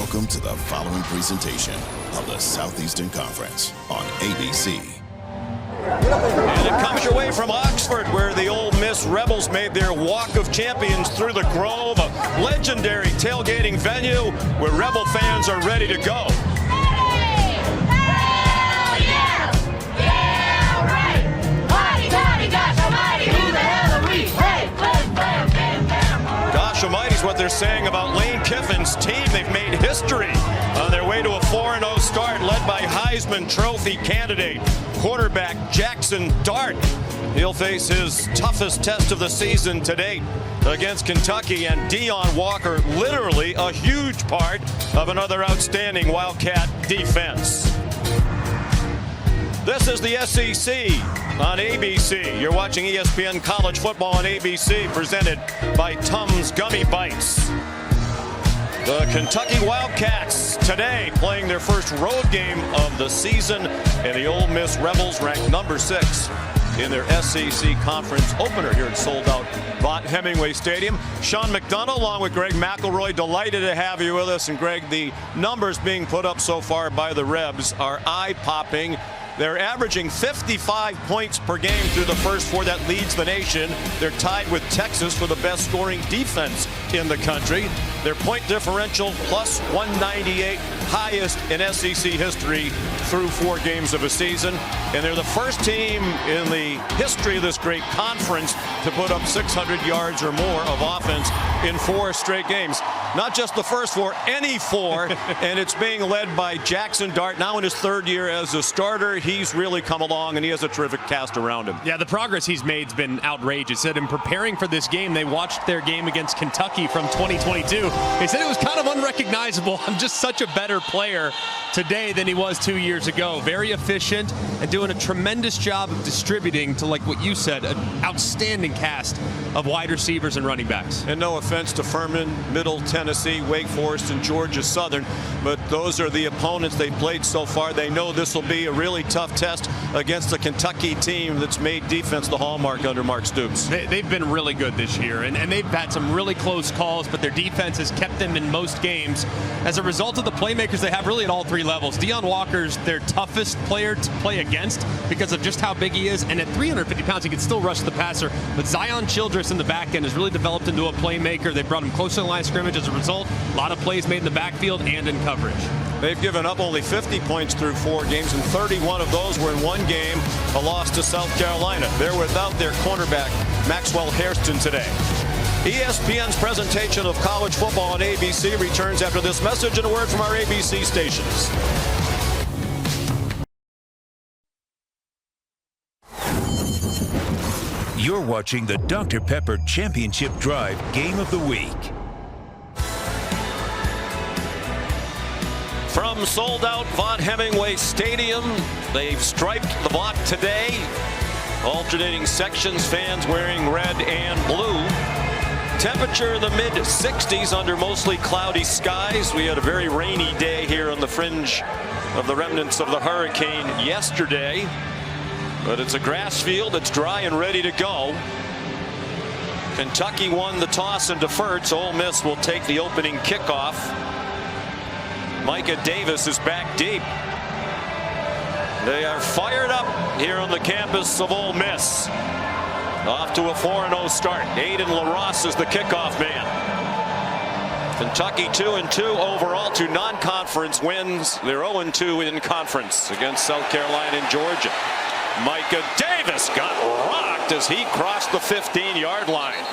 Welcome to the following presentation of the Southeastern Conference on ABC. And it comes your way from Oxford, where the Ole Miss Rebels made their walk of champions through the Grove, a legendary tailgating venue where Rebel fans are ready to go. Gosh almighty is what they're saying about Lane Kiffin's team. They've made history on their way to a 4-0 start, led by Heisman Trophy candidate quarterback Jackson Dart. He'll face his toughest test of the season to date against Kentucky, and Deon Walker, literally a huge part of another outstanding Wildcat defense. This is the SEC on ABC. You're watching ESPN College Football on ABC, presented by Tums Gummy Bites. The Kentucky Wildcats today playing their first road game of the season, and the Ole Miss Rebels ranked number 6 in their SEC Conference opener here at sold-out Vaught Hemingway Stadium. Sean McDonough along with Greg McElroy, delighted to have you with us. And Greg, the numbers being put up so far by the Rebs are eye-popping. They're averaging 55 points per game through the first 4. That leads the nation. They're tied with Texas for the best scoring defense in the country. Their point differential plus 198, highest in SEC history through 4 games of a season. And they're the first team in the history of this great conference to put up 600 yards or more of offense in 4 straight games. Not just the first 4, any 4. And it's being led by Jackson Dart, now in his 3rd year as a starter. He's really come along, and he has a terrific cast around him. Yeah, the progress he's made has been outrageous. In preparing for this game, they watched their game against Kentucky from 2022. They said it was kind of unrecognizable. I'm just such a better player today than he was 2 years ago. Very efficient and doing a tremendous job of distributing to, like what you said, an outstanding cast of wide receivers and running backs. And no offense to Furman, Middle Tennessee, Wake Forest, and Georgia Southern, but those are the opponents they've played so far. They know this will be a really tough test against the Kentucky team that's made defense the hallmark under Mark Stoops. They've been really good this year, and they've had some really close calls, but their defense has kept them in most games as a result of the playmakers they have really at all 3 levels. Deon Walker's their toughest player to play against because of just how big he is, and at 350 pounds he can still rush the passer. But Zion Childress in the back end has really developed into a playmaker. They brought him close to the line of scrimmage as a result. A lot of plays made in the backfield and in coverage. They've given up only 50 points through 4 games, and 31 of those were in one game, a loss to South Carolina. They're without their cornerback, Maxwell Hairston, today. ESPN's presentation of college football on ABC returns after this message and a word from our ABC stations. You're watching the Dr. Pepper Championship Drive Game of the Week. From sold-out Vaught Hemingway Stadium, they've striped the Vaught today. Alternating sections, fans wearing red and blue. Temperature in the mid-60s under mostly cloudy skies. We had a very rainy day here on the fringe of the remnants of the hurricane yesterday. But it's a grass field that's dry and ready to go. Kentucky won the toss and deferred, so Ole Miss will take the opening kickoff. Micah Davis is back deep. They are fired up here on the campus of Ole Miss. Off to a 4-0 start. Aiden LaRosse is the kickoff man. Kentucky 2-2 overall, 2 non-conference wins. They're 0-2 in conference against South Carolina and Georgia. Micah Davis got rocked as he crossed the 15-yard line.